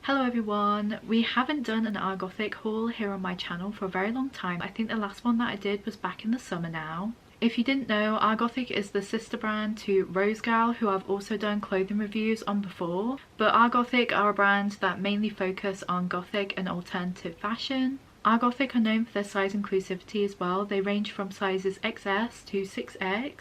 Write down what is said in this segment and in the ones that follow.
Hello everyone, we haven't done an Rgothic haul here on my channel for a very long time. I think the last one that I did was back in the summer now. If you didn't know, Rgothic is the sister brand to Rosegal, who I've also done clothing reviews on before. But Rgothic are a brand that mainly focus on gothic and alternative fashion. Rgothic are known for their size inclusivity as well. They range from sizes XS to 6X.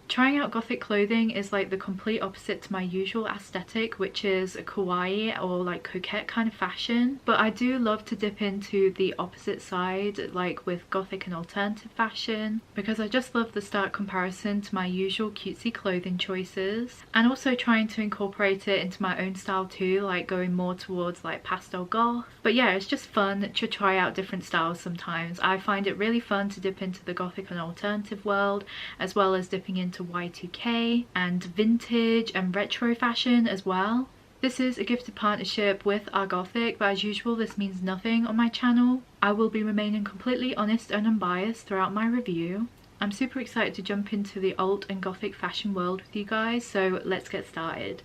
Trying out gothic clothing is like the complete opposite to my usual aesthetic, which is a kawaii or like coquette kind of fashion. But I do love to dip into the opposite side, like with gothic and alternative fashion, because I just love the stark comparison to my usual cutesy clothing choices, and also trying to incorporate it into my own style too, like going more towards like pastel goth. But yeah, it's just fun to try out different styles sometimes. I find it really fun to dip into the gothic and alternative world, as well as dipping into Y2K and vintage and retro fashion as well. This is a gifted partnership with Rgothic, but as usual this means nothing on my channel. I will be remaining completely honest and unbiased throughout my review. I'm super excited to jump into the alt and gothic fashion world with you guys, so let's get started.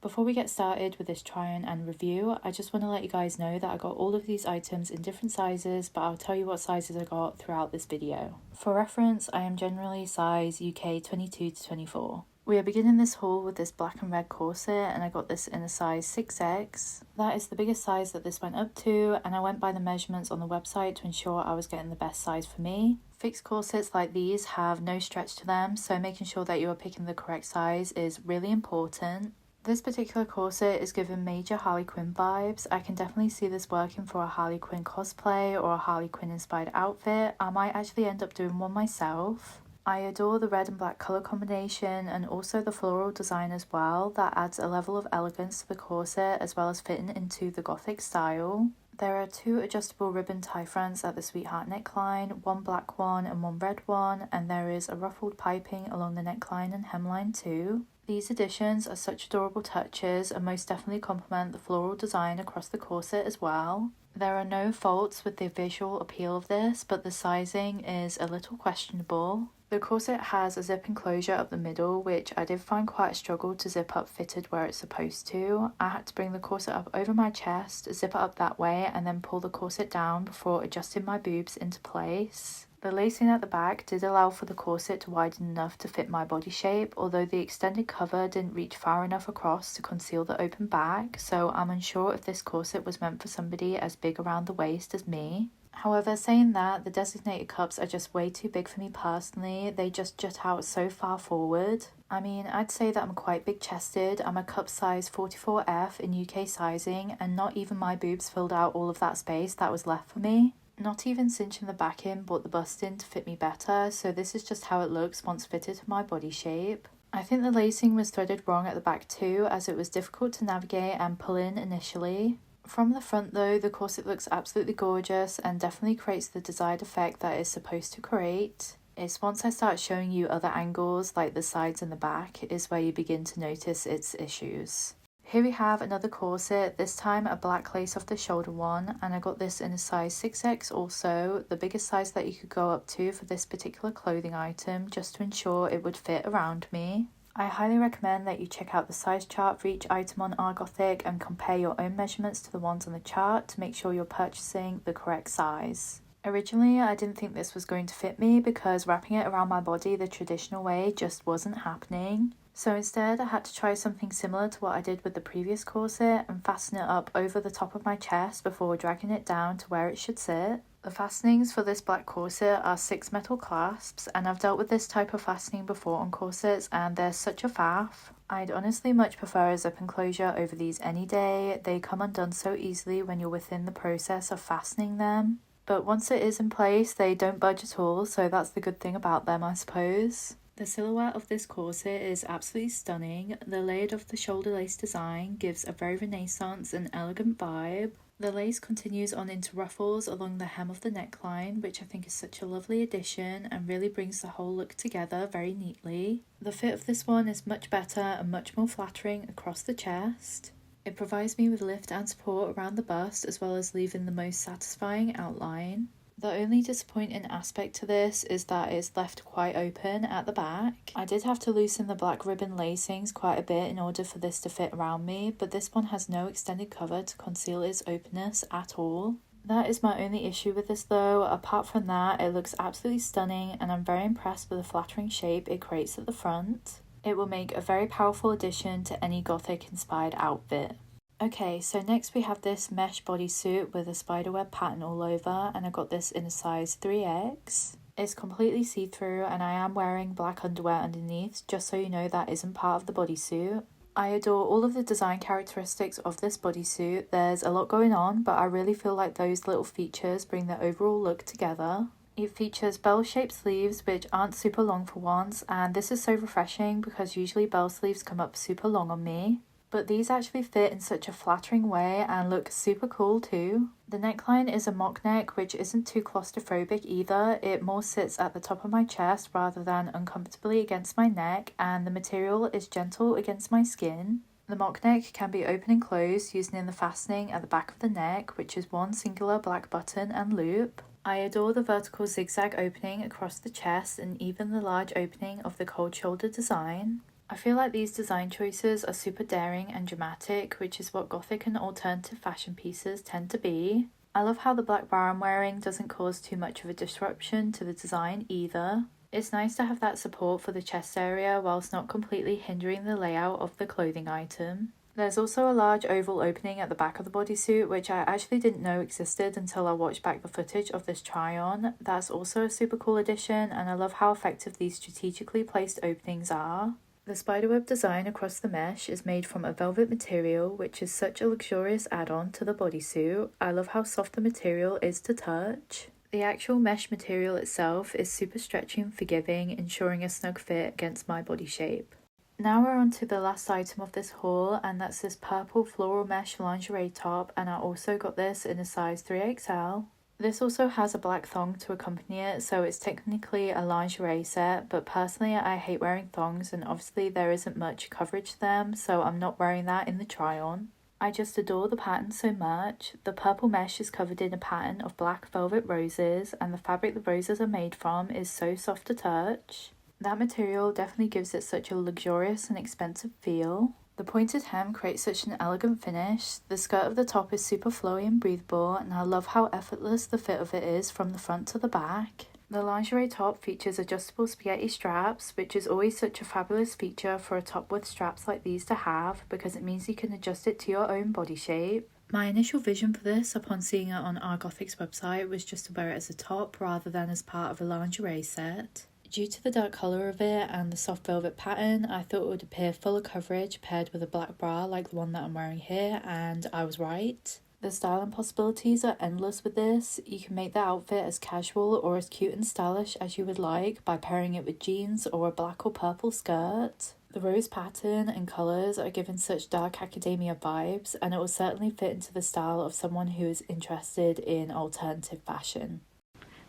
Before we get started with this try on and review, I just want to let you guys know that I got all of these items in different sizes, but I'll tell you what sizes I got throughout this video. For reference, I am generally size UK 22 to 24. We are beginning this haul with this black and red corset, and I got this in a size 6X. That is the biggest size that this went up to, and I went by the measurements on the website to ensure I was getting the best size for me. Fixed corsets like these have no stretch to them, so making sure that you are picking the correct size is really important. This particular corset is giving major Harley Quinn vibes. I can definitely see this working for a Harley Quinn cosplay or a Harley Quinn inspired outfit. I might actually end up doing one myself. I adore the red and black colour combination and also the floral design as well. That adds a level of elegance to the corset as well as fitting into the gothic style. There are two adjustable ribbon tie fronts at the sweetheart neckline, one black one and one red one, and there is a ruffled piping along the neckline and hemline too. These additions are such adorable touches and most definitely complement the floral design across the corset as well. There are no faults with the visual appeal of this, but the sizing is a little questionable. The corset has a zip enclosure up the middle, which I did find quite a struggle to zip up fitted where it's supposed to. I had to bring the corset up over my chest, zip it up that way, and then pull the corset down before adjusting my boobs into place. The lacing at the back did allow for the corset to widen enough to fit my body shape, although the extended cover didn't reach far enough across to conceal the open back, so I'm unsure if this corset was meant for somebody as big around the waist as me. However, saying that, the designated cups are just way too big for me personally. They just jut out so far forward. I mean, I'd say that I'm quite big chested. I'm a cup size 44F in UK sizing, and not even my boobs filled out all of that space that was left for me. Not even cinching the back in brought the bust in to fit me better, so this is just how it looks once fitted to my body shape. I think the lacing was threaded wrong at the back too, as it was difficult to navigate and pull in initially. From the front though, the corset looks absolutely gorgeous and definitely creates the desired effect that it's supposed to create. It's once I start showing you other angles like the sides and the back is where you begin to notice its issues. Here we have another corset, this time a black lace off the shoulder one, and I got this in a size 6X also, the biggest size that you could go up to for this particular clothing item, just to ensure it would fit around me. I highly recommend that you check out the size chart for each item on Rgothic and compare your own measurements to the ones on the chart to make sure you're purchasing the correct size. Originally, I didn't think this was going to fit me because wrapping it around my body the traditional way just wasn't happening. So instead, I had to try something similar to what I did with the previous corset and fasten it up over the top of my chest before dragging it down to where it should sit. The fastenings for this black corset are 6 metal clasps, and I've dealt with this type of fastening before on corsets and they're such a faff. I'd honestly much prefer a zip enclosure over these any day. They come undone so easily when you're within the process of fastening them. But once it is in place, they don't budge at all, so that's the good thing about them, I suppose. The silhouette of this corset is absolutely stunning. The layered off the shoulder lace design gives a very Renaissance and elegant vibe. The lace continues on into ruffles along the hem of the neckline, which I think is such a lovely addition and really brings the whole look together very neatly. The fit of this one is much better and much more flattering across the chest. It provides me with lift and support around the bust, as well as leaving the most satisfying outline. The only disappointing aspect to this is that it's left quite open at the back. I did have to loosen the black ribbon lacings quite a bit in order for this to fit around me, but this one has no extended cover to conceal its openness at all. That is my only issue with this though. Apart from that, it looks absolutely stunning and I'm very impressed with the flattering shape it creates at the front. It will make a very powerful addition to any gothic inspired outfit. Okay, so next we have this mesh bodysuit with a spiderweb pattern all over, and I got this in a size 3X. It's completely see-through and I am wearing black underwear underneath, just so you know that isn't part of the bodysuit. I adore all of the design characteristics of this bodysuit. There's a lot going on, but I really feel like those little features bring the overall look together. It features bell-shaped sleeves which aren't super long for once, and this is so refreshing because usually bell sleeves come up super long on me. But these actually fit in such a flattering way and look super cool too. The neckline is a mock neck which isn't too claustrophobic either. It more sits at the top of my chest rather than uncomfortably against my neck, and the material is gentle against my skin. The mock neck can be open and closed using the fastening at the back of the neck, which is one singular black button and loop. I adore the vertical zigzag opening across the chest and even the large opening of the cold shoulder design. I feel like these design choices are super daring and dramatic, which is what gothic and alternative fashion pieces tend to be. I love how the black bra I'm wearing doesn't cause too much of a disruption to the design either. It's nice to have that support for the chest area whilst not completely hindering the layout of the clothing item. There's also a large oval opening at the back of the bodysuit, which I actually didn't know existed until I watched back the footage of this try-on. That's also a super cool addition, and I love how effective these strategically placed openings are. The spiderweb design across the mesh is made from a velvet material, which is such a luxurious add-on to the bodysuit. I love how soft the material is to touch. The actual mesh material itself is super stretchy and forgiving, ensuring a snug fit against my body shape. Now we're on to the last item of this haul, and that's this purple floral mesh lingerie top, and I also got this in a size 3XL. This also has a black thong to accompany it, so it's technically a lingerie set, but personally I hate wearing thongs and obviously there isn't much coverage to them, so I'm not wearing that in the try-on. I just adore the pattern so much. The purple mesh is covered in a pattern of black velvet roses, and the fabric the roses are made from is so soft to touch. That material definitely gives it such a luxurious and expensive feel. The pointed hem creates such an elegant finish. The skirt of the top is super flowy and breathable, and I love how effortless the fit of it is from the front to the back. The lingerie top features adjustable spaghetti straps, which is always such a fabulous feature for a top with straps like these to have, because it means you can adjust it to your own body shape. My initial vision for this upon seeing it on Rgothic's website was just to wear it as a top rather than as part of a lingerie set. Due to the dark colour of it and the soft velvet pattern, I thought it would appear fuller coverage paired with a black bra like the one that I'm wearing here, and I was right. The styling possibilities are endless with this. You can make the outfit as casual or as cute and stylish as you would like by pairing it with jeans or a black or purple skirt. The rose pattern and colours are given such dark academia vibes, and it will certainly fit into the style of someone who is interested in alternative fashion.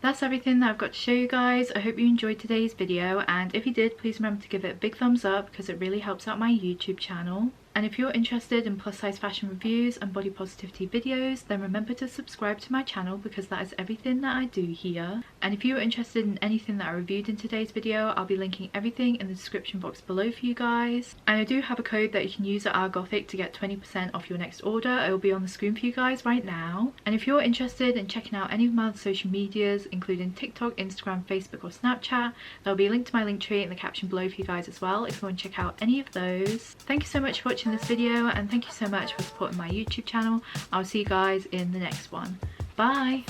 That's everything that I've got to show you guys. I hope you enjoyed today's video, and if you did, please remember to give it a big thumbs up because it really helps out my YouTube channel. And if you're interested in plus size fashion reviews and body positivity videos, then remember to subscribe to my channel because that is everything that I do here. And if you're interested in anything that I reviewed in today's video, I'll be linking everything in the description box below for you guys. And I do have a code that you can use at Rgothic to get 20% off your next order. It will be on the screen for you guys right now. And if you're interested in checking out any of my other social medias, including TikTok, Instagram, Facebook or Snapchat, there'll be a link to my link tree in the caption below for you guys as well if you want to check out any of those. Thank you so much for watching this video, and thank you so much for supporting my YouTube channel. I'll see you guys in the next one. Bye!